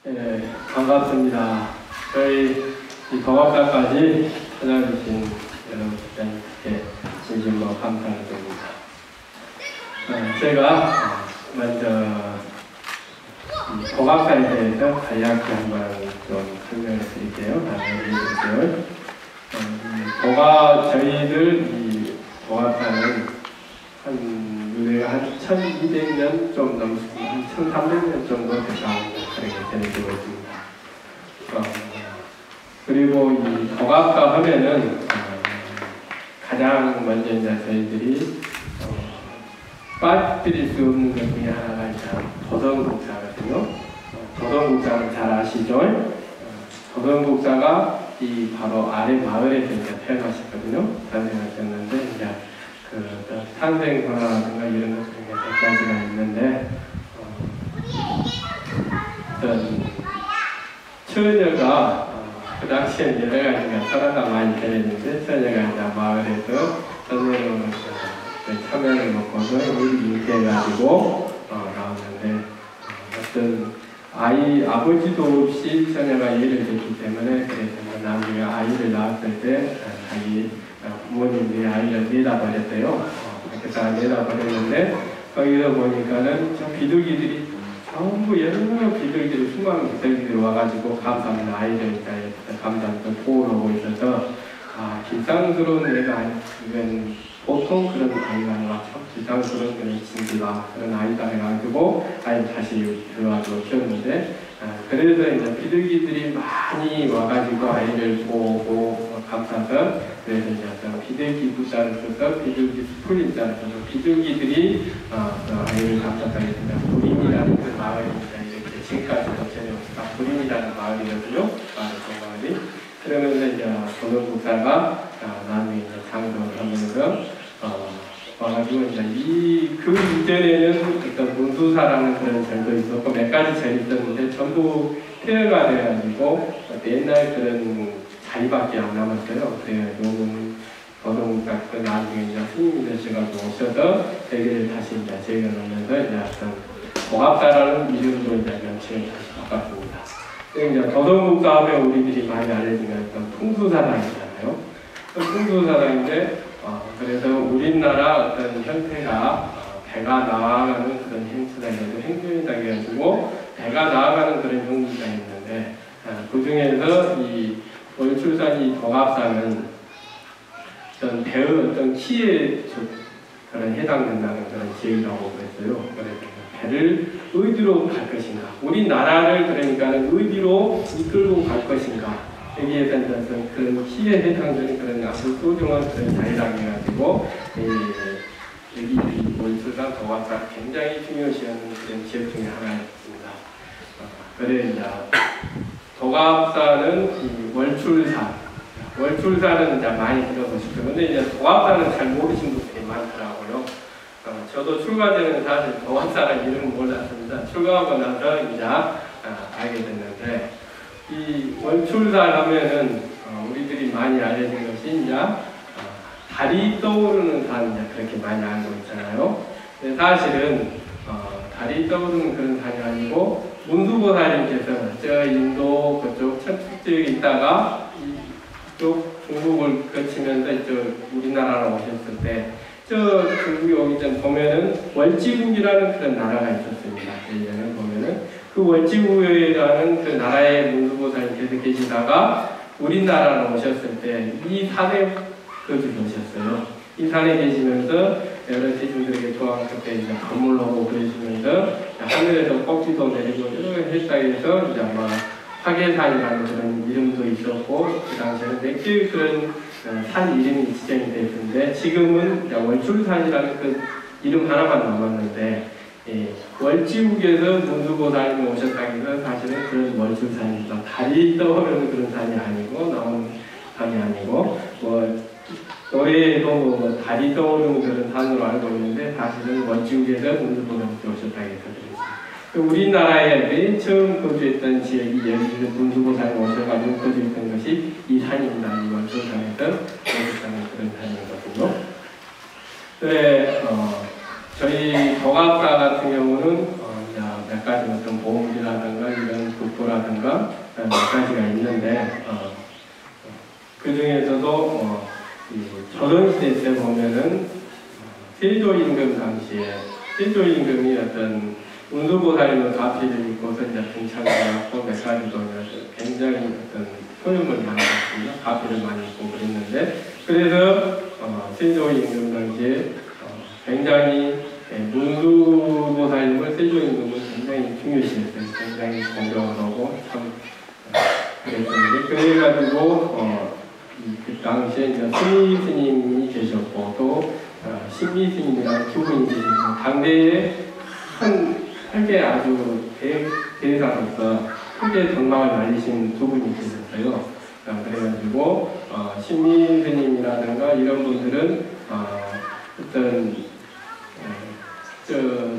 네, 반갑습니다. 저희 이 덕악사까지 찾아주신 여러분께 진심으로 감사를 드립니다. 제가 먼저 이 덕악사에 대해서 간략히 한번 좀 설명을 드릴게요. 저희들 이 덕악사는 한 1200년 좀 넘습니다. 한 1300년 정도 됐다. 그렇게 되고 있습니다. 그리고 이 덕악사 하면은 가장 먼저 이제 저희들이 빠뜨릴 수 없는 것 중에 하나가 이제 도성국사거든요. 도성국사는 잘 아시죠? 도성국사가 이 바로 아래 마을에서 이제 태어나셨거든요. 탄생하셨는데 이제 그 탄생 전화라든가 이런 것 중에 몇 가지가 있는데 처녀가 그 당시에 여러 가지가 서로가 많이 되었는데 처녀가 이제 마을에서 선생님으로 참외를 먹고서 잉태해가지고 나왔는데 어떤 아버지도 없이 처녀가 예를 됐기 때문에 그래서 나중에 아이를 낳았을 때 자기 부모님들이 아이를 내다버렸대요. 그래서 내다버렸는데 거기서 보니까는 저 비둘기들이 전부 여러 비둘기들, 수많은 비둘기들이 와가지고 감사합니다. 아이들 감사합니다. 보호를 하고 있어서 길상스러운 애가 이건 보통 그런 아이가 아니라 참 길상스러운 그런 친구다. 그런 아이다 해가지고 아이 다시 들어와서 키웠는데 그래서 이제 비둘기들이 많이 와가지고 아이를 보고 감사해서 그래서 이제 비둘기 부자를 써서 비둘기 스프린자를 써서 비둘기들이 아이를 감사하게 된다. 부림이라는 그 마을이 이렇게 지금까지도 전해옵니다. 부림이라는 마을이거든요. 마을이. 그러면서 이제 도성국사가 나중에 이제 장성을 하면서 와가지고 이제 그 이전에는 어떤 문수사라는 그런 절도 있었고 몇 가지 절이 있었는데 전부 폐허가 돼가지고 옛날 그런 자리밖에 안 남았어요. 그래가지고 도성국사 나중에 이제 스님이 되셔가지고 오셔서 대개를 다시 이제 재건하면서 이제 어떤 덕악사라는 이름으로 이제 명칭을 다시 바꿨습니다. 이제 도성국사 하면 우리들이 많이 알려지는 어떤 풍수사당이잖아요. 풍수사당인데 그래서 우리나라 어떤 형태가 배가 나아가는 그런 행진이라고 해가지고 배가 나아가는 그런 형태가 있는데 그 중에서 이 월출산 이 덕악사는 어떤 배의 어떤 키에 그런 해당된다는 그런 지역이라고 그랬어요. 그래서 배를 어디로 갈 것인가? 우리나라를 그러니까는 어디로 이끌고 갈 것인가? 여기에 대한 그런 키에 해당되는 그런 아주 소중한 그런 자리라고 해가지고 여기 월출산 덕악사 굉장히 중요시하는 그런 지역 중에 하나였습니다. 그래 이제 덕악사는 이 월출산은 이제 많이 들어보실 거예요. 근데 이제 덕악사는 잘 모르신 분들이 많더라고요. 저도 출가 전에는 사실 덕악사라는 이름은 몰랐습니다. 출가하고 나서 이제 알게 됐는데 이 월출산 하면은 우리들이 많이 알려진 것이 이제 달이 떠오르는 산 이제 그렇게 많이 알고 있잖아요. 근데 사실은 달이 떠오르는 그런 산이 아니고 문수보살님께서 저 인도 그쪽 천축 지역에 있다가 이쪽 중국을 거치면서 이쪽 우리나라로 오셨을 때 저 중국에 오기 전 보면은 월지국이라는 그런 나라가 있었습니다. 예전에 보면은 그 월지국이라는 그 나라의 문수보살님께서 계시다가 우리나라로 오셨을 때 이 산에 거주하셨어요. 이 산에 계시면서 여러 대중들에게 조항급에 이제 건물하고 그러시면서 하늘에서 꼭지도 내리고 여러 헬사에서 이제 아마 화계산이라는 그런 이름도 있었고 그 당시에는 몇 개의 그런 산 이름이 지정이 되어 있는데 지금은 월출산이라는 그 이름 하나만 남았는데 월지국에서 문수보살님이 오셨다는 건 사실은 그런 월출산입니다. 달이 떠오르는 그런 산이 아니고 나오는 산이 아니고 노래에도 뭐 달이 떠오르는 그런 산으로 알고 있는데 사실은 월지국에서 문수보살님이 오셨다고 해서 우리나라에 맨 처음 거주했던 지역이 여기서 문수보살이 오셔가지고 거주했던 것이 이 산입니다. 이 월출산에서 거주하는 그런 산이거든요. 그래, 저희 덕악사 같은 경우는 몇 가지 어떤 보험이라든가 이런 복도라든가 몇 가지가 있는데 그 중에서도 조선시대 때 보면은 세조임금 당시에 세조임금이 어떤 운수보살님의 가피를 입고서 이제 등창해갖고 몇 가지도 굉장히 어떤 소유물 많이 받습니다. 가피를 많이 입고 그랬는데 그래서 세조임금 당시에 굉장히 문수보살님을 세조임금은 굉장히 중요시했어요. 굉장히 공경을 하고 참 그랬었는데 그래가지고 그 당시에 이제 스미 스님이 계셨고 또 신미 스님이라는 두 분이 계시고 당대에 크게 아주 대사로서 크게 전망을 날리신 두 분이 계셨어요. 그래가지고 신미 스님이라든가 이런 분들은 어떤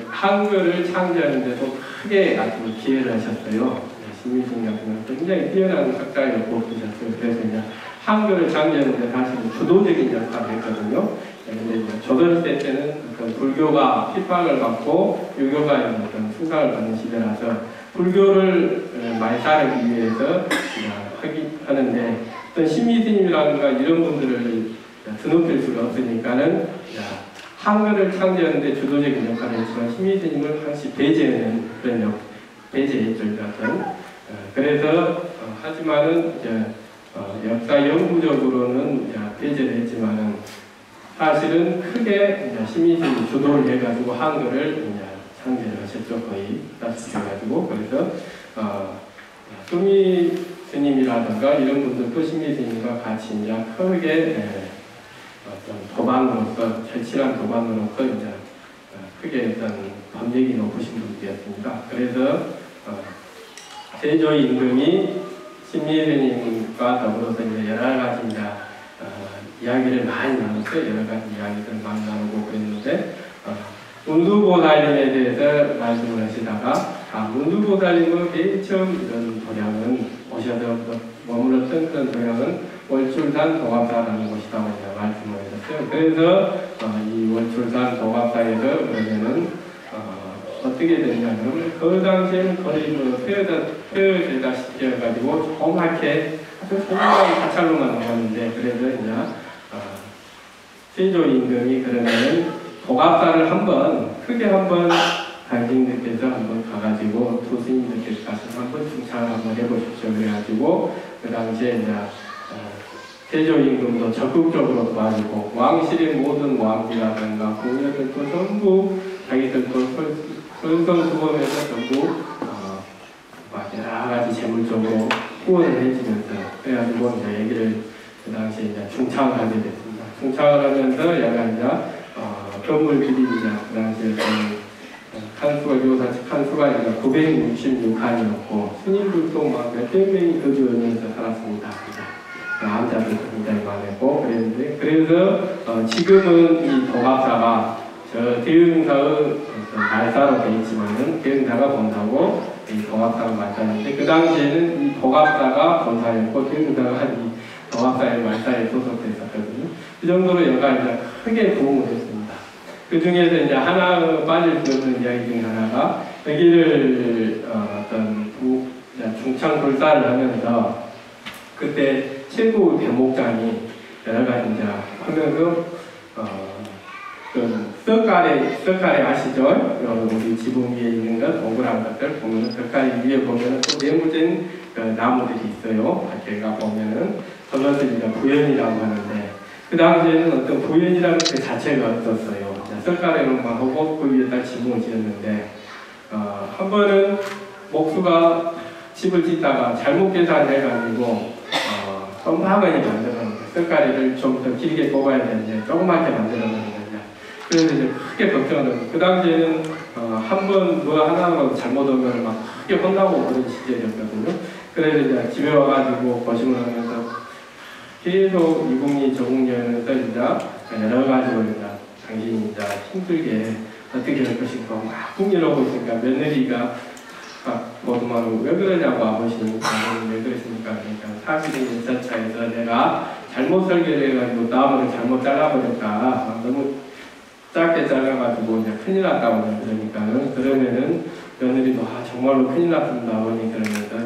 한글을 창제하는 데도 크게 아주 기여를 하셨어요. 신미 스님 같은 경우는 굉장히 뛰어난 학자였고 그러셨어요. 그래서 이제 한글을 창제하는 데 사실 주도적인 역할을 했거든요. 근데 조선시대 때는 어떤 불교가 핍박을 받고 유교가 어떤 승강을 받는 시대라서 불교를 말살하기 위해서 하는데 어떤 신미스님이라든가 이런 분들을 드높일 수가 없으니까는 한글을 창제하는데 주도적인 역할을 했지만 신미스님을 항시 배제하는 그런 배제했죠. 그래서 하지만은 역사 연구적으로는 배제를 했지만은 사실은 크게 신미스님이 주도를 해가지고 한글을 창제를 하셨죠. 거의 다시켜가지고 그래서 수미 스님이라든가 이런 분들도 신미 스님과 같이 이제 크게 어떤 도반으로서 절실한 도반으로서 이제 크게 어떤 법력이 높으신 분들이었습니다. 그래서 세조 임금이 신미 스님과 더불어서 이제 여러 가지 이제 이야기를 많이 나눴어요. 여러 가지 이야기를 많이 나누고 그랬는데 문수보살님에 대해서 말씀을 하시다가 문수보살님은 맨 처음 이런 도량은 오셔서 머물렀던 그런 도량은 월출산 도갑사라는 곳이라고 말씀을 하셨어요. 그래서 이 월출산 도갑사에서 그러면은 어떻게 됐냐면 그 당시에는 거의 폐허되다 시켜가지고 조그맣게 아주 소중하게 사찰로만 나왔는데 그래서 이제 세조 임금이 그러면은 도갑사를 크게 한번 당신들께서 한번 가가지고 두 스님들께서 가서 한번 중창을 한번 해보십시오. 그래가지고 그 당시에 이제 세조 임금도 적극적으로 도와주고 왕실의 모든 왕비라든가 공녀들도 전부 자기들도 솔선수범해서 전부 여러 가지 재물적으로 후원을 해주면서 그래가지고 이제 얘기를 그 당시에 이제 중창을 하게 됐습니다. 중창을 하면서 약간 이제 건물들이 이제 그 당시에 칸수가 이제 966칸이었고 스님들도 막 몇백 명이 거주하면서 살았습니다. 남자들도 굉장히 많았고 그랬는데 그래서 지금은 이 도갑사가 저 대흥사의 말사로 되어 있지만은 대흥사가 본사고 이 도갑사가 말사인데 그 당시에는 이 도갑사가 본사였고 대흥사가 이 도갑사의 말사에 소속됐었거든요. 그 정도로 여가 이제 크게 도움을 했습니다. 그 중에서 이제 하나 빠질 수 없는 이야기 중에 하나가 여기를 어떤 중창 불사를 하면서 그때 최고 대목장이 여러 가지 이제 하면서 석가래 아시죠? 우리 지붕 위에 있는 것 동그란 것들 보면 석가래 위에 보면 또 네모진 나무들이 있어요. 제가 보면은 그것을 이제 부연이라고 하는데 그 당시에는 어떤 부연이라는 그 자체가 없었어요. 석가래로만 하고 그 위에다 지붕을 지었는데 한 번은 목수가 집을 짓다가 잘못 계산해가지고 썸하거니 만들었는데 석가래를 좀 더 길게 뽑아야 되는데 조그맣게 만들었는데 그래서 이제 크게 걱정을 그 당시에는 한 번 뭐 하나만 잘못하면 막 크게 혼나고 그런 시절이었거든요. 그래서 이제 집에 와가지고 고심을 하면서 계속 이국리 조국리하면서 이제 여러 가지로 이제 당신이 이제 힘들게 어떻게 할 것인가 막 궁리하고 있으니까 며느리가 보도마로 왜 그러냐고 아버지니까 왜 그러십니까? 그러니까 사실은 인사차에서 내가 잘못 설계를 해가지고 나무를 잘못 잘라버렸다. 너무 짧게 잘라가지고 이제 큰일 났다고 그러니까는 그러면은 며느리도 정말로 큰일 났습니다. 아버님 그러면서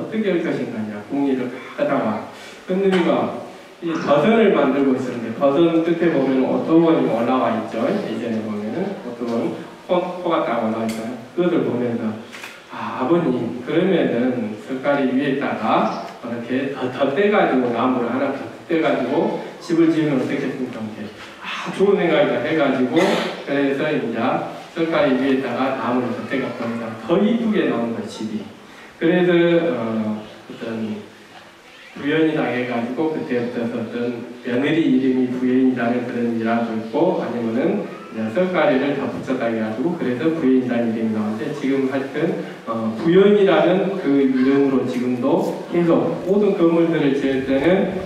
어떻게 할 것인가 이제 궁리를 하다가 현누리가 이 버선을 만들고 있었는데 버선 끝에 보면 오토건이 올라와 있죠. 예전에 보면은 오토건 코가 딱 올라와 있잖아요. 그것을 보면서 아버님 그러면은 석가리 위에다가 이렇게 더 떼가지고 나무를 하나 더 떼가지고 집을 지으면 어떻겠습니까? 좋은 생각이다 해가지고 그래서 이제 석가리 위에다가 나무를 더 떼갖고 더 이쁘게 나온 거예요 집이. 그래서 어떤 부연이 당해가지고 그때부터 어떤 며느리 이름이 부연이라는 그런 일화도 있고 아니면은 석가리를 다 붙였다 해가지고 그래서 부연이라는 이름이 나오는데 지금 하여튼 부연이라는 그 이름으로 지금도 계속 모든 건물들을 지을 때는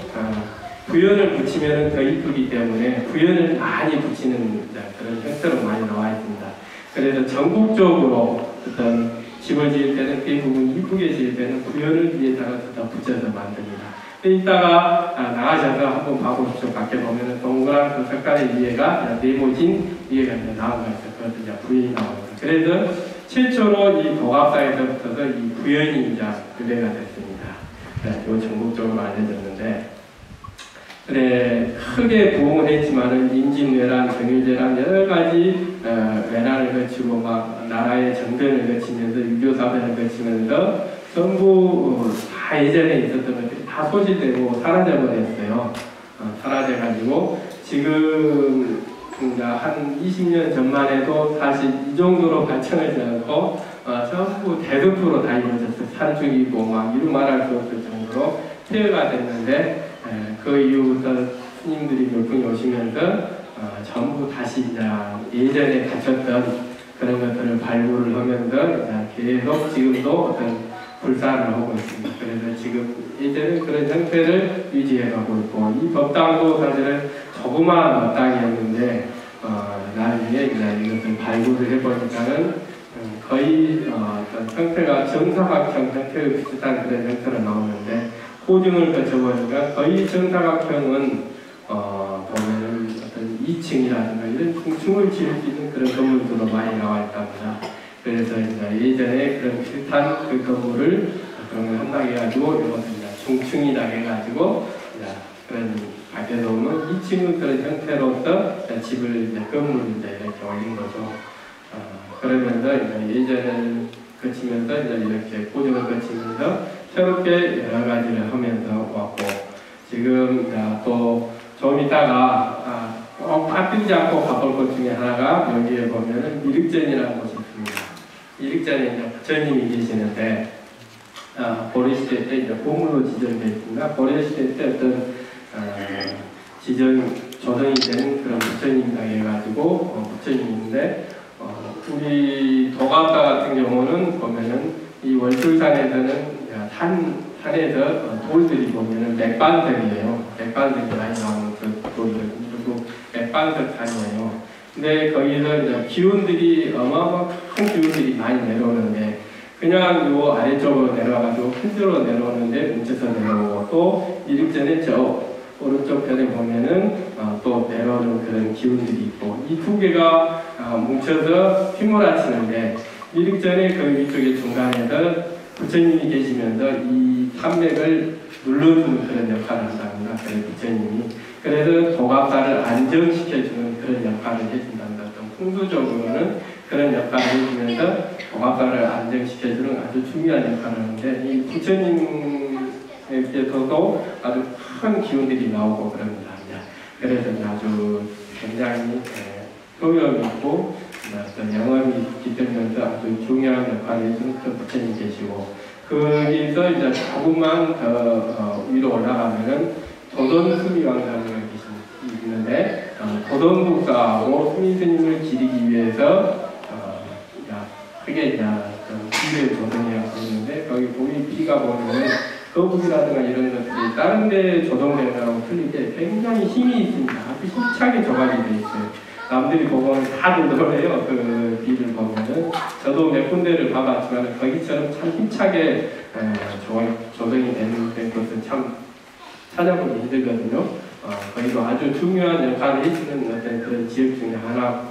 부연을 붙이면 더 이쁘기 때문에 부연을 많이 붙이는 그런 형태로 많이 나와 있습니다. 그래서 전국적으로 어떤 집을 지을 때는 대부분 이쁘게 지을 때는 부연을 위에다가 더 붙여서 만듭니다. 이따가 나가셔서 한번 봐보십시오. 밖에 보면은 동그란 그 석가리 위에가 네모진 위에가 이제 나온 거 있어요. 그것도 이제 부연이 나옵니다. 그래서 최초로 이 도갑사에서부터 이 부연이 이제 유래가 됐습니다. 요 전국적으로 알려졌는데, 그래 크게 부흥을 했지만은 임진왜란, 정일제란 여러 가지 외란을 거치고 막 나라의 정변을 거치면서 유교사변을 거치면서 전부 다 예전에 있었던 것들이 다 소실되고 사라져버렸어요. 사라져가지고 지금 한 20년 전만 해도 사실 이 정도로 발전하지 않고 전부 대덕도로 다 이루어졌어요. 산중이고 막 이루 말할 수 없을 정도로 폐허가 됐는데 그 이후부터 스님들이 몇 분이 오시면서 전부 다시 이제 예전에 갖췄던 그런 것들을 발굴을 하면서 계속 지금도 어떤 불사를 하고 있습니다. 그래서 지금 예전에 그런 형태를 유지해가고 있고 이 법당도 사실은 조그마한 법당이었는데 나중에 이것을 발굴을 해보니까는 거의 어떤 형태가 정사각형 형태의 비슷한 그런 형태로 나오는데 호중을 거쳐보니까 거의 정사각형은 보면은 어떤 2층이라든가 이런 중층을 지을 수 있는 그런 건물들도 많이 나와 있답니다. 그래서 이제 예전에 그런 비슷한 그 건물을 그런 한다고 해가지고 이것을 이제 중층이라 해가지고 이제 그런 밖에서 오면 2층은 그런 형태로서 집을 이제 건물을 이제 이렇게 올린 거죠. 그러면서 이제 예전을 거치면서 이제 이렇게 고정을 거치면서 새롭게 여러 가지를 하면서 왔고 지금 또 좀 이따가 꼭 빠뜨리지 않고 가볼 것 중에 하나가 여기에 보면은 미륵전이라는 곳이 있습니다. 미륵전에 이제 부처님이 계시는데 고려시대 때 이제 고물로 지정되어 있습니다. 고려시대 때 어떤 조성이 된 그런 부처님이라 해가지고 부처님인데 우리 도갑사 같은 경우는 보면은 이 월출산에서는 산에서 돌들이 보면은 맥반석이에요. 맥반석이 많이 나오는 그 돌이거든요. 그리고 맥반석 산이에요. 근데 거기서 이제 기운들이 어마어마한 기운들이 많이 내려오는데 그냥 요 아래쪽으로 내려와가지고 큰절로 내려오는데 뭉쳐서 내려오고 또 미륵전에 저 오른쪽 편에 보면은 또 내려오는 그런 기운들이 있고 이 두 개가 뭉쳐서 휘몰아치는데 미륵전의 그 위쪽에 중간에서 부처님이 계시면서 이 산맥을 눌러주는 그런 역할을 한답니다. 부처님이. 그래서 도갑사를 안정시켜주는 그런 역할을 해준답니다. 풍수적으로는 그런 역할을 해주면서 도갑사를 안정시켜주는 아주 중요한 역할을 하는데 이 부처님에게서도 아주 큰 기운들이 나오고 그럽니다. 그래서 아주 굉장히 효력이 있고 어떤 영험이 깃들면서 아주 중요한 역할을 해주는 그 부처님 계시고 거기서 이제 조금만 더 위로 올라가면은 도돈수미왕자님이 있는데 도돈국사하고 수미스님을 기리기 위해서 크게 이제 비를 조성해서 있는데 거기 보이 비가 보면은 거북이라든가 이런 것들이 다른 데 조성되는 거하고 틀리게 굉장히 힘이 있습니다. 아주 힘차게 조각이 되어 있어요. 남들이 보면 다들 놀래요. 그 비를 보면은 저도 몇 군데를 봐봤지만 거기처럼 참 힘차게 조성이 된 것은 참 찾아보기 힘들거든요. 거기도 아주 중요한 역할을 해주는 어떤 그런 지역 중에 하나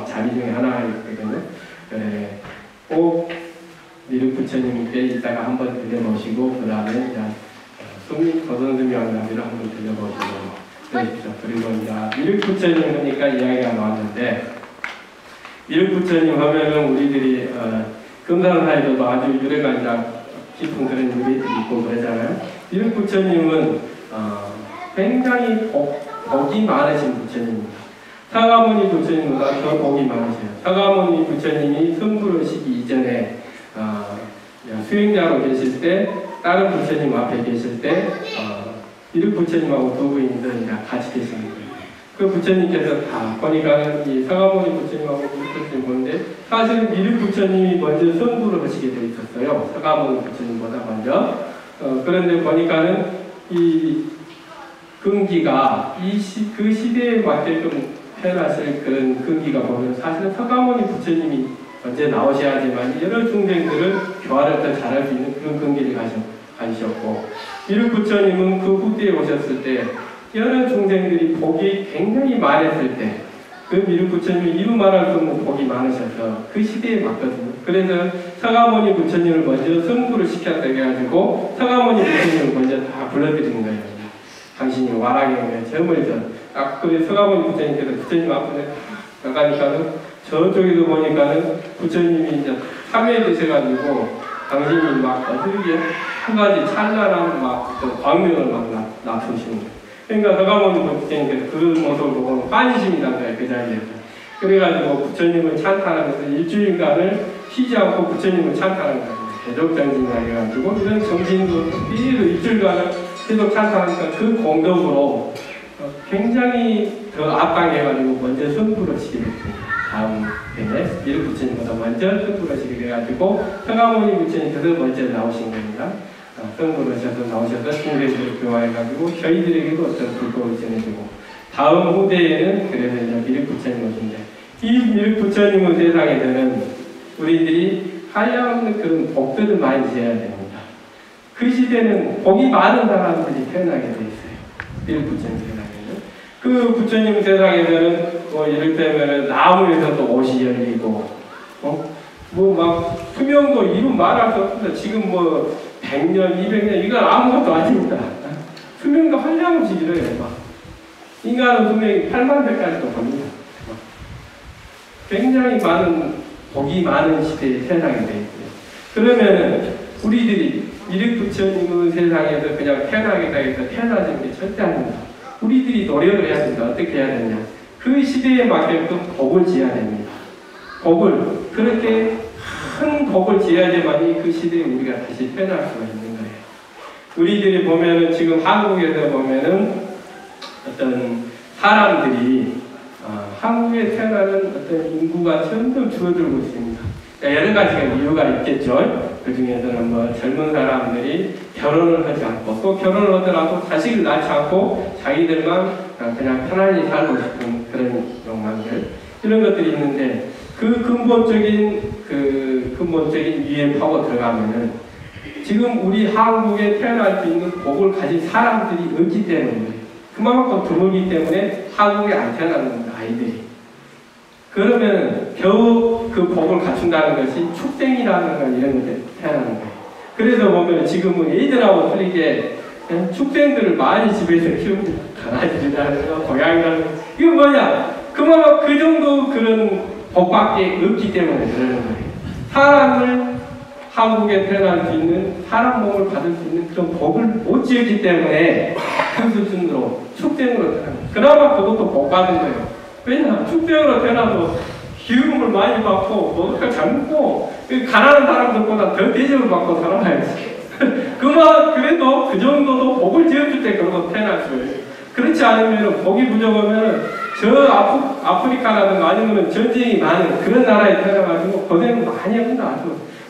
자리 중에 하나이거든요. 꼭 미륵 부처님께 이따가 한번 들려보시고 그 다음에 이제 도선수명나비를 한번 들려보시고 그랬죠. 그리고 이제 미륵 부처님 하니까 이야기가 나왔는데 미륵 부처님 하면은 우리들이 금산사에서도 아주 여러 가지 깊은 그런 일이 있고 그러잖아요. 미륵 부처님은 굉장히 복이 많으신 부처님입니다. 사가모니 부처님보다 더 복이 많으세요. 사가모니 부처님이 승부르시기 이전에 수행자로 계실 때 다른 부처님 앞에 계실 때 미륵 부처님하고 두 분이서 이제 같이 계시는 거예요. 그 부처님께서 다 보니까 이 사가모니 부처님하고 미륵 부처님 보는데 사실 미륵 부처님이 먼저 승부를 하시게 돼 있었어요. 사가모니 부처님보다 먼저. 그런데 보니까는 이 근기가 그 시대에 맞게끔 태어나실 그런 근기가 보면 사실은 사가모니 부처님이 언제 나오셔야지만 여러 중생들을 교화를 더 잘할 수 있는 그런 근기를 가지셨고 미륵 부처님은 그 후대에 오셨을 때 여러 중생들이 복이 굉장히 많았을 때 그 미륵 부처님이 이루 말할 수 없는 복이 많으셔서 그 시대에 맞거든요. 그래서 사가모니 부처님을 먼저 승부를 시켰다 해가지고 사가모니 부처님을 먼저 다 불러드리는 거예요. 당신이 와라경에 점을 딱 그 서가모니 부처님께서 부처님 앞에 나가니까는 저쪽에도 보니까는 부처님이 이제 참여해 드셔가지고 당신이 막 어떻게 한 가지 찬란한 막 광명을 막 나타내시는 거예요. 그러니까 서가모니 부처님께서 그 모습을 보고 빠지심이 난 거예요. 그 자리에서. 그래가지고 부처님을 찬탄하면서 일주일간을 쉬지 않고 부처님을 찬탄하는 거예요. 대적정진이라 해가지고 이런 정신도 일주일간을 계속 찬탄하니까 그 공덕으로 굉장히 더 앞당겨가지고 먼저 승부를 시게 됐습니다. 다음 때에 미륵 부처님보다 먼저 승부를 시게 돼가지고 서가모니 부처님께서 먼저 나오신 겁니다. 승부를 하셔서 나오셔서 중생들을 교화해가지고 저희들에게도 어떤 불법을 전해주고 다음 후대에는 그래서 이제 미륵 부처님 오신데 이 미륵 부처님의 세상에서는 우리들이 하얀 그런 복들을 많이 지어야 됩니다. 그 시대는 복이 많은 사람들이 태어나게 돼 있어요. 미륵 부처님 세상에는. 그 부처님 세상에서는 뭐 이를테면 나무에서도 옷이 열리고 뭐 막 수명도 이루 말할 수 없습니다. 지금 뭐 100년, 200년 이건 아무것도 아닙니다. 수명도 한량없이 길어요. 막. 인간의 수명이 8만 대까지도 갑니다. 굉장히 많은 복이 많은 시대에 태어나게 돼 있어요. 그러면은 우리들이 미륵 부처님의 세상에서 그냥 태어나게 되겠다 태어나는 게 절대 아닙니다. 우리들이 노력을 해야 됩니다. 어떻게 해야 되냐? 그 시대에 맞게끔 복을 지어야 됩니다. 복을 그렇게 큰 복을 지어야지만이 그 시대에 우리가 다시 태어날 수가 있는 거예요. 우리들이 보면은 지금 한국에서 보면은 어떤 사람들이 한국에 태어나는 어떤 인구가 점점 줄어들고 있습니다. 여러 가지가 이유가 있겠죠. 그 중에서는 뭐 젊은 사람들이 결혼을 하지 않고 또 결혼을 하더라도 자식을 낳지 않고 자기들만 그냥 편안히 살고 싶은 그런 욕망들 이런 것들이 있는데 그 근본적인 위에 파고 들어가면은 지금 우리 한국에 태어날 수 있는 복을 가진 사람들이 없기 때문에 그만큼 드물기 때문에 한국에 안 태어나는 아이들이 그러면 겨우 그 복을 갖춘다는 것이 축생이라는 건 이런 것에 태어나는 거예요. 그래서 보면 지금은 애들하고 틀리게 축생들을 많이 집에서 키웁니다. 강아지라는 거, 고양이라는 거. 이거 뭐냐? 그만큼 그 정도 그런 복밖에 없기 때문에 그러는 거예요. 사람을 한국에 태어날 수 있는 사람 몸을 받을 수 있는 그런 복을 못 지었기 때문에 그 수준으로 축생으로 태어납니다. 그나마 그것도 복 받은 거예요. 왜냐? 축생으로 태어나도 기름을 많이 받고 먹을 걸 잘 먹고 가난한 사람들보다 더 대접을 받고 살아야지. 그래도 그 정도도 복을 지어줄 때 그러고 태어날 거예요. 그렇지 않으면 복이 부족하면 저 아프리카라든가 아니면 전쟁이 많은 그런 나라에 태어나가지고 고생을 많이 합니다.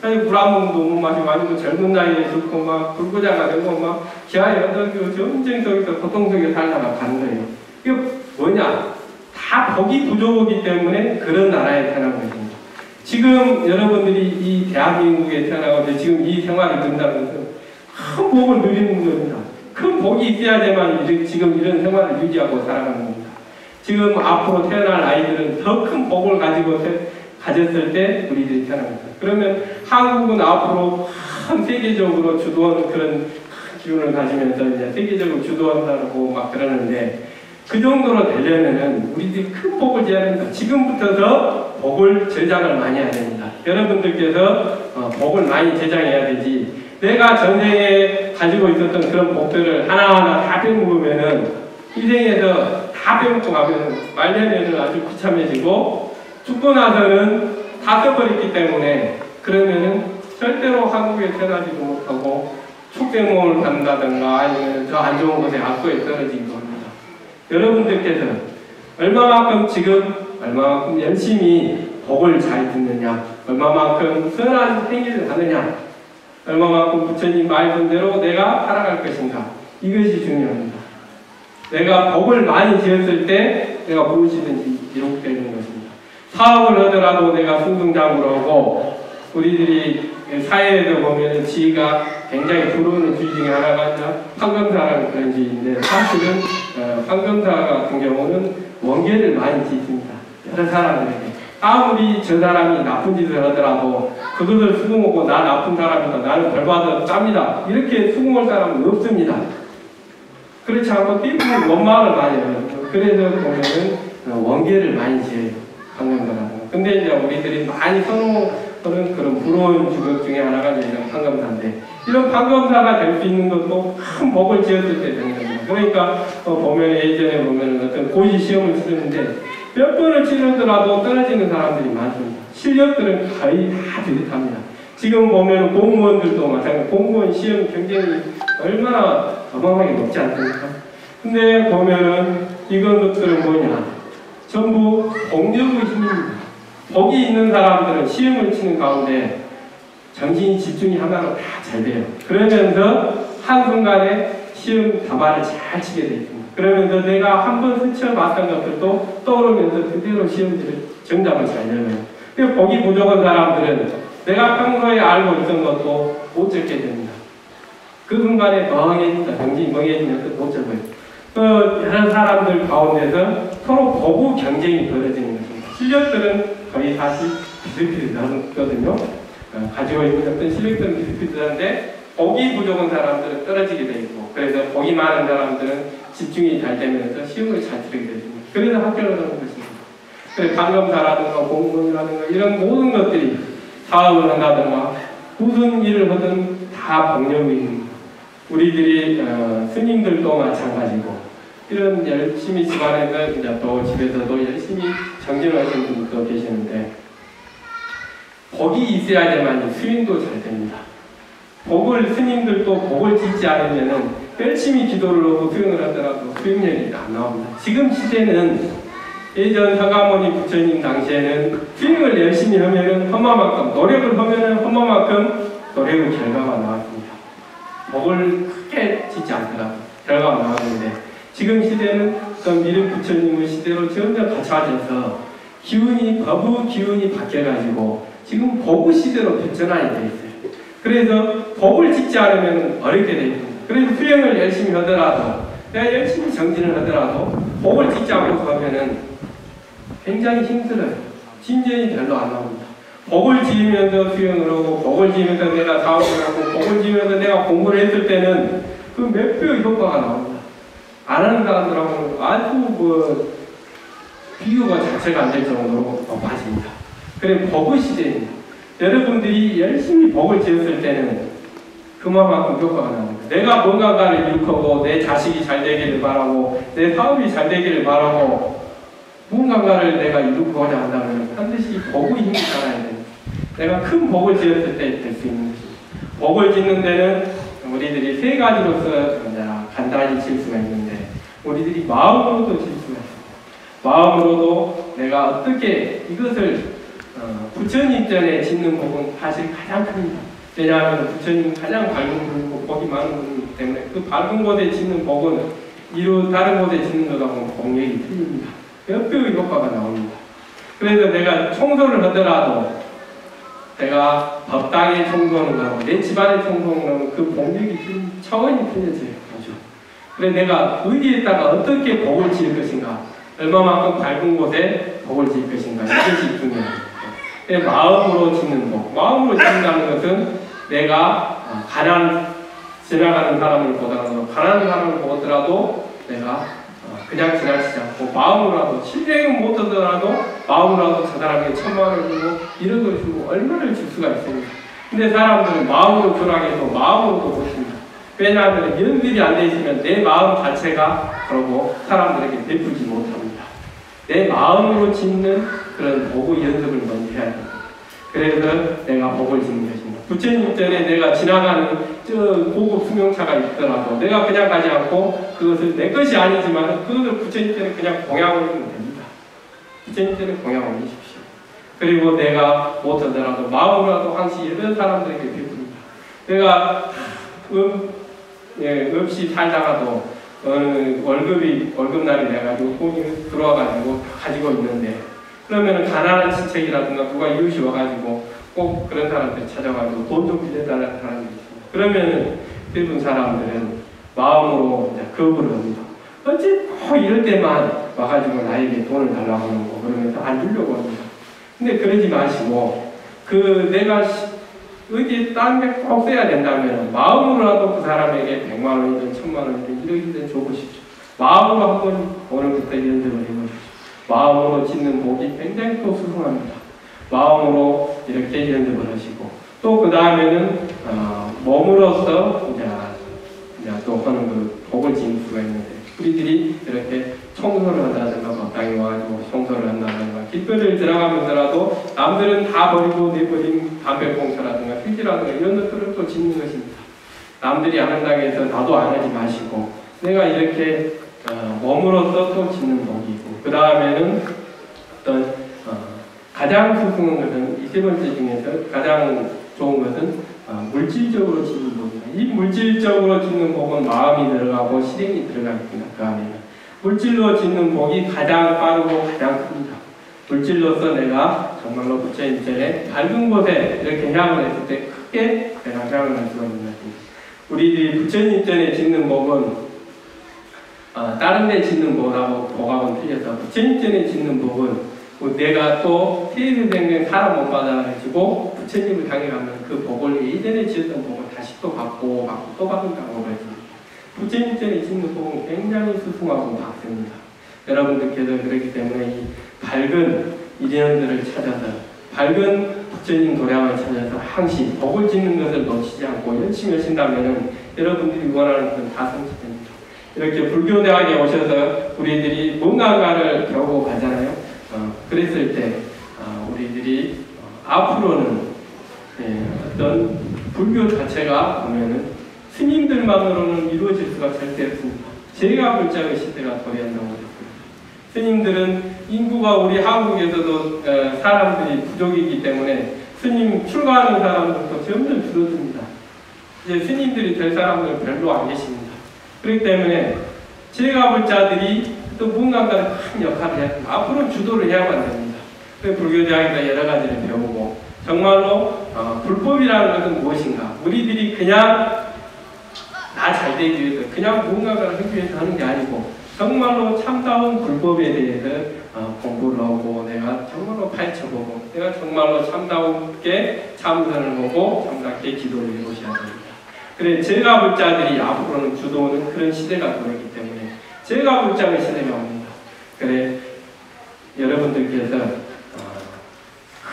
불안몽도 못 마시고 아니면 젊은 나이에 죽고 막 불구자가 되고 막 기아에 얻어지고 전쟁 속에서 고통 속에 살다가 가는 거예요. 이거 뭐냐? 다 복이 부족하기 때문에 그런 나라에 태어난 것입니다. 지금 여러분들이 이 대한민국에 태어나고 지금 이 생활을 된다는 것은 큰 복을 누리는 겁니다. 큰 복이 있어야지만 지금 이런 생활을 유지하고 살아가는 겁니다. 지금 앞으로 태어날 아이들은 더 큰 복을 가지고 가졌을 때 우리들이 태어납니다. 그러면 한국은 앞으로 큰 세계적으로 주도하는 그런 기운을 가지면서 이제 세계적으로 주도한다고 막 그러는데 그 정도로 되려면은 우리들이 큰 복을 지어야 됩니다. 지금부터서 복을 저장을 많이 해야 됩니다. 여러분들께서 복을 많이 저장해야 되지. 내가 전생에 가지고 있었던 그런 복들을 하나하나 다 빼먹으면은 인생에서 다 빼먹고 가면 말년에는 아주 비참해지고 죽고 나서는 다 써버렸기 때문에 그러면은 절대로 한국에 태어나지도 못하고 축생몽을 받는다든가 아니면 저 안 좋은 곳에 악도에 떨어지기도 합니다. 여러분들께서 얼마만큼 열심히 복을 잘 듣느냐, 얼마만큼 선한 행위를 하느냐, 얼마만큼 부처님 말씀대로 내가 살아갈 것인가, 이것이 중요합니다. 내가 복을 많이 지었을 때 내가 무엇이든지 이룩되는 것입니다. 사업을 하더라도 내가 승승장구를 하고 우리들이 사회에서 보면 지위가 굉장히 들어오는 주의 중에 하나가 황금사라는 그런 주의인데 사실은 황금사 같은 경우는 원계를 많이 짓습니다. 여러 사람들에게. 아무리 저 사람이 나쁜 짓을 하더라도 그것을 수긍하고 나 나쁜 사람이다. 나는 벌받아 짭니다. 이렇게 수긍할 사람은 없습니다. 그렇지 않고 띠부는 원망을 많이 해요. 그래서 보면은 원계를 많이 지어요. 황금사라는. 근데 이제 우리들이 많이 선호하는 그런 부러운 직업 중에 하나가 이런 황금사인데 이런 황금사가 될 수 있는 것도 큰 복을 지었을 때 되는 겁니다. 그러니까 보면 예전에 보면 어떤 고시 시험을 치르는데 몇 번을 치르더라도 떨어지는 사람들이 많습니다. 실력들은 거의 다 비슷합니다. 지금 보면 공무원들도 마찬가지로 공무원 시험 경쟁이 얼마나 어마어마하게 높지 않습니까? 근데 보면은 이런 것들은 뭐냐? 전부 공력의 힘입니다. 복이 있는 사람들은 시험을 치는 가운데 정신이 집중이 하나로 다 잘 돼요. 그러면서 한순간에 시험 답안을 잘 치게 되어 있습니다. 그러면서 내가 한번 스쳐봤던 것들도 떠오르면서 그대로 시험지를 정답을 잘 내요. 근데 복이 부족한 사람들은 내가 평소에 알고 있던 것도 못 적게 됩니다. 그 순간에 멍해진다. 정신이 멍해지면서 못 적어요. 여러 사람들 가운데서 서로 보고 경쟁이 벌어지는 것입니다. 실력들은 거의 사실 비슷비슷하거든요. 가지고 있는 어떤 실력들은 비슷비슷한데 복이 부족한 사람들은 떨어지게 되어 있고 그래서 복이 많은 사람들은 집중이 잘 되면서 시험을 잘 치르게 됩니다. 그래서 합격을 하는 것입니다. 그래서 방검사라든가 공무원이라든가 이런 모든 것들이 사업을 한다든가 무슨 일을 하든 다 복력입니다. 우리들이 스님들도 마찬가지고 이런 열심히 집안에서 이제 또 집에서도 열심히 정진하시는 분들도 계시는데 복이 있어야지만 수행도 잘 됩니다. 스님들도 복을 짓지 않으면은 열심히 기도를 하고 수행을 하더라도 수행력이 안 나옵니다. 지금 시대는 예전 서가모니 부처님 당시에는 수행을 열심히 하면은 험마만큼 노력을 하면은 험마만큼 노력의 결과가 나왔습니다. 복을 크게 짓지 않더라도 결과가 나왔는데 지금 시대는 미륵 부처님의 시대로 점점 갖춰져서 법의 기운이 바뀌어가지고 지금 복의 시대로 변전하게 돼 있어요. 그래서 복을 짓지 않으면 어렵게 돼 있습니다. 그래서 수행을 열심히 하더라도 내가 열심히 정진을 하더라도 복을 짓지 않고 하면은 굉장히 힘들어요. 진전이 별로 안 나옵니다. 복을 지으면서 수행을 하고 복을 지으면서 내가 사업을 하고 복을 지으면서 내가 공부를 했을 때는 그 몇 배의 효과가 나옵니다. 안 하는 사람들하고는 아주 비교가 자체가 안 될 정도로 높아집니다. 그래 복의 시대입니다. 여러분들이 열심히 복을 지었을 때는 그만큼 효과가 납니다. 내가 뭔가를 이룩하고 내 자식이 잘 되기를 바라고 내 사업이 잘 되기를 바라고 무언가를 내가 이루고자 한다면 반드시 복의 힘이 따라야 됩니다. 내가 큰 복을 지었을 때 될 수 있는 것입니다. 복을 짓는 데는 우리들이 세 가지로서 간단히 지을 수가 있는데 우리들이 마음으로도 지을 수가 있습니다. 마음으로도 내가 어떻게 이것을 부처님 전에 짓는 복은 사실 가장 큽니다. 왜냐하면 부처님 가장 밝은 분이고 복이 많은 분이기 때문에 그 밝은 곳에 짓는 복은 다른 곳에 짓는 것하고는 공력이 틀립니다. 몇 배의 효과가 나옵니다. 그래서 내가 청소를 하더라도 내가 법당에 청소하는 거하고 내 집안에 청소하는 거하고 그 복력이 차원이 틀려져요. 그래서 내가 어디에다가 어떻게 복을 지을 것인가 얼마만큼 밝은 곳에 복을 지을 것인가 이것이 중요합니다. 마음으로 짓는 복. 마음으로 짓는다는 것은 내가 지나가는 사람을 보더라도, 가난한 사람을 보더라도 내가 그냥 지나치지 않고 마음으로라도, 실행은 못하더라도 마음으로라도 저 사람에게 1,000만 원을 주고 1억을 주고 얼마를 줄 수가 있습니다. 근데 사람들은 마음으로 교랑해도 마음으로도 못합니다. 왜냐하면 연결이 안 돼 있으면 내 마음 자체가 그러고 사람들에게 베풀지 못합니다. 내 마음으로 짓는 그런 복의 연습을 먼저 해야 됩니다. 그래서 내가 복을 짓는 것입니다. 부처님 전에 내가 지나가는 저 고급 승용차가 있더라도 내가 그냥 가지 않고 그것을 내 것이 아니지만 그것을 부처님 전에 그냥 공양 올리면 됩니다. 부처님 전에 공양 올리십시오. 그리고 내가 못하더라도 마음으로라도 항시 이런 사람들에게 베풉니다. 내가 없이 살다가도 월급날이 돼가지고 돈이 들어와가지고 가지고 있는데, 그러면은 가난한 친척이라든가 누가 이웃이 와가지고 꼭 그런 사람들 찾아가지고 돈 좀 빌려달라는 사람들이 있습니다. 그러면은 대부분 사람들은 마음으로 이제 거부를 합니다. 어찌 이럴 때만 와가지고 나에게 돈을 달라고 하는 거 그러면서 안 주려고 합니다. 근데 그러지 마시고 내가 어디 딴 데 꼭 써야 된다면 마음으로라도 그 사람에게 100만 원이든 1000만 원이든 1억이든 줘보십시오. 마음으로 한번 오늘부터 연습을 해보십시오. 마음으로 짓는 복이 굉장히 또 수승합니다. 마음으로 이렇게 연습을 하시고 또 그 다음에는 몸으로서 이제 또 하는 그 복을 짓는 수가 있는데, 우리들이 이렇게 청소를 한다든가 마땅히 와가지고 청소를 한다든가 길거리를 지나가면서라도 남들은 다 버리고 내버린 담배꽁초라든가 휴지라든가 이런 것들을 또 짓는 것입니다. 남들이 안 한다고 해서 나도 안 하지 마시고 내가 이렇게 몸으로서 또 짓는 복이고, 그 다음에는 어떤 가장 수승한 것은 이 세 번째 중에서 가장 좋은 것은 물질적으로 짓는 복입니다. 이 물질적으로 짓는 복은 마음이 들어가고 실행이 들어가 있습니다. 그 안에는 물질로 짓는 복이 가장 빠르고 가장 큽니다. 물질로서 내가 정말로 부처님 전에 밝은 곳에 이렇게 향을 했을 때 크게 내가 향을 할 수가 있는 것입니다. 우리들이 부처님 전에 짓는 복은 다른 데 짓는 복하고는 틀려서, 부처님 전에 짓는 복은 내가 또 세세생생 사람 못 받아가지고 부처님을 향해 가면 그 복을 예전에 지었던 복을 다시 또 받고 또 받는다고 그랬습니다. 부처님 전에 짓는 복은 굉장히 수승하고 박습니다. 여러분들께서 그렇기 때문에 이 밝은 인연들을 찾아서, 밝은 부처님 도량을 찾아서 항시 복을 짓는 것을 놓치지 않고 열심히 하신다면 여러분들이 원하는 것은 다 성취됩니다. 이렇게 불교대학에 오셔서 우리들이 뭔가를 배우고 가잖아요. 그랬을 때 우리들이 앞으로는 어떤 불교 자체가 보면은 스님들만으로는 이루어질 수가 절대 없습니다. 제가 불자의 시대가 도래한다고 그랬습니다. 스님들은 인구가 우리 한국에서도 사람들이 부족이기 때문에 스님 출가하는 사람들도 점점 줄어듭니다. 이제 스님들이 될 사람들은 별로 안 계십니다. 그렇기 때문에 제가 불자들이 또 무언가를 큰 역할을 해야 됩니다. 앞으로 주도를 해야만 됩니다. 불교대학에서 여러 가지를 배우고, 정말로 불법이라는 것은 무엇인가? 우리들이 그냥 나 잘 되기 위해서 그냥 무언가를 하기 위해서 하는 게 아니고 정말로 참다운 불법에 대해서 공부를 하고 내가 정말로 파헤쳐보고 내가 정말로 참다운게 참선을 보고 참답게 기도를 해보셔야 됩니다. 그래 제가 불자들이 앞으로는 주도하는 그런 시대가 들어오기 때문에 제가 불자의 시대가 옵니다. 그래 여러분들께서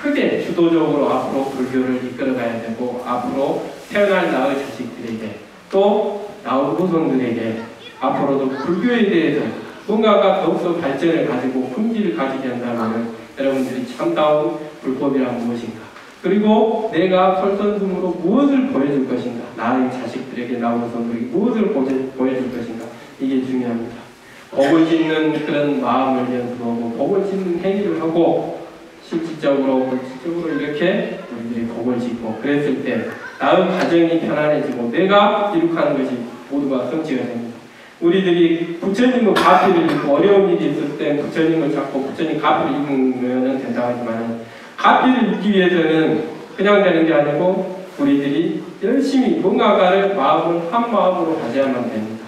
크게 주도적으로 앞으로 불교를 이끌어가야 되고, 앞으로 태어날 나의 자식들에게 또 나의 후손들에게 앞으로도 불교에 대해서 뭔가가 더욱더 발전을 가지고 품질을 가지게 한다면 여러분들이 참다운 불법이란 무엇인가, 그리고 내가 솔선수범으로 무엇을 보여줄 것인가, 나의 자식들에게 나의 후손들에게 무엇을 보여줄 것인가, 이게 중요합니다. 복을 짓는 그런 마음을 연습하고 복을 짓는 행위를 하고 실질적으로 물질적으로 이렇게 우리들이 복을 짓고 그랬을 때 나의 가정이 편안해지고 내가 이룩하는 것이 모두가 성취가 됩니다. 우리들이 부처님의 가피를 입고 어려운 일이 있을 때 부처님을 찾고 부처님 가피를 입으면 된다고 하지만 가피를 입기 위해서는 그냥 되는 게 아니고 우리들이 열심히 뭔가를 마음을 한 마음으로 가져야만 됩니다.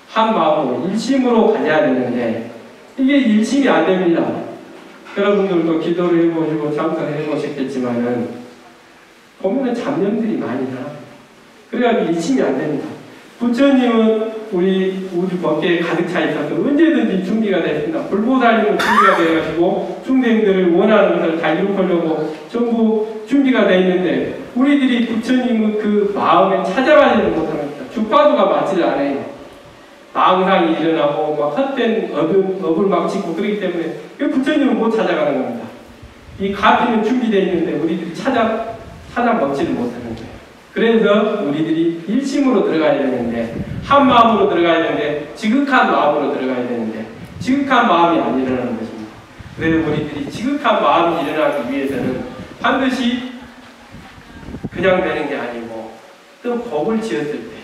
한 마음으로 일심으로 가져야 되는데 이게 일심이 안 됩니다. 여러분들도 기도를 해보시고 참선을 해보셨겠지만은 보면은 잡념들이 많이 나. 그래가지고 일침이 안 됩니다. 부처님은 우리 우주 법계에 가득 차 있어서 언제든지 준비가 됐습니다. 불보살님은 준비가 돼가지고 중생들을 원하는 것을 다 이루려고 전부 준비가 되어 있는데 우리들이 부처님은 그 마음에 찾아가지는 못합니다. 주파수가 맞지 않아요. 망상이 일어나고 막 헛된 업을 막 짓고 그렇기 때문에 부처님은 못 찾아가는 겁니다. 이 가피는 준비되어 있는데 우리들이 찾아 먹지를 못하는 거예요. 그래서 우리들이 일심으로 들어가야 되는데 한 마음으로 들어가야 되는데 지극한 마음으로 들어가야 되는데 지극한 마음이 안 일어나는 것입니다. 그래서 우리들이 지극한 마음이 일어나기 위해서는 반드시 그냥 되는 게 아니고 또 복을 지었을 때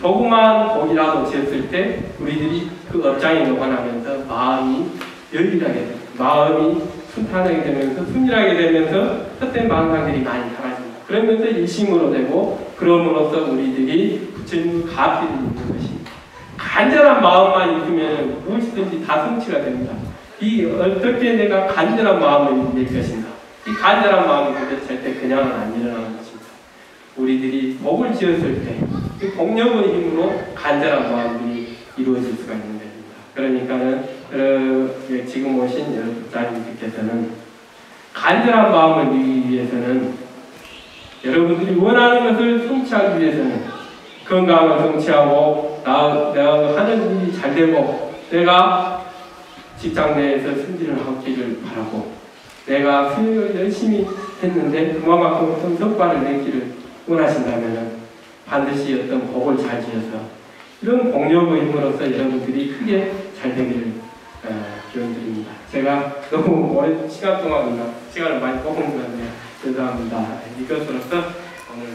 조그만 복이라도 지었을 때 우리들이 그 업장에 녹아나면서 마음이 열일하게 됩니다. 마음이 순탄하게 되면서 순일하게 되면서 헛된 망상들이 많이 사라집니다. 그러면서 일심으로 되고 그럼으로써 우리들이 부처님 가피를 입는 것입니다. 간절한 마음만 있으면 무엇이든지 다 성취가 됩니다. 이 어떻게 내가 간절한 마음을 낼 것인가? 이 간절한 마음이 절대 그냥은 안 일어나는 것입니다. 우리들이 복을 지었을 때 이 복력의 힘으로 간절한 마음이 이루어질 수가 있는 것입니다. 그러니까는 지금 오신 여러분들께서는 간절한 마음을 이루기 위해서는 여러분들이 원하는 것을 성취하기 위해서는 건강을 성취하고 내가 하는 일이 잘 되고 내가 직장 내에서 승진을 하기를 바라고 내가 수행을 열심히 했는데 그만큼 성과를 내기를 원하신다면 반드시 어떤 복을 잘 지어서 이런 복력의 힘으로써 여러분들이 크게 잘 되기를 기원드립니다. 제가 너무 오랜 시간 동안 시간을 많이 뽑은 것 같네요. 죄송합니다. 이것으로서 오늘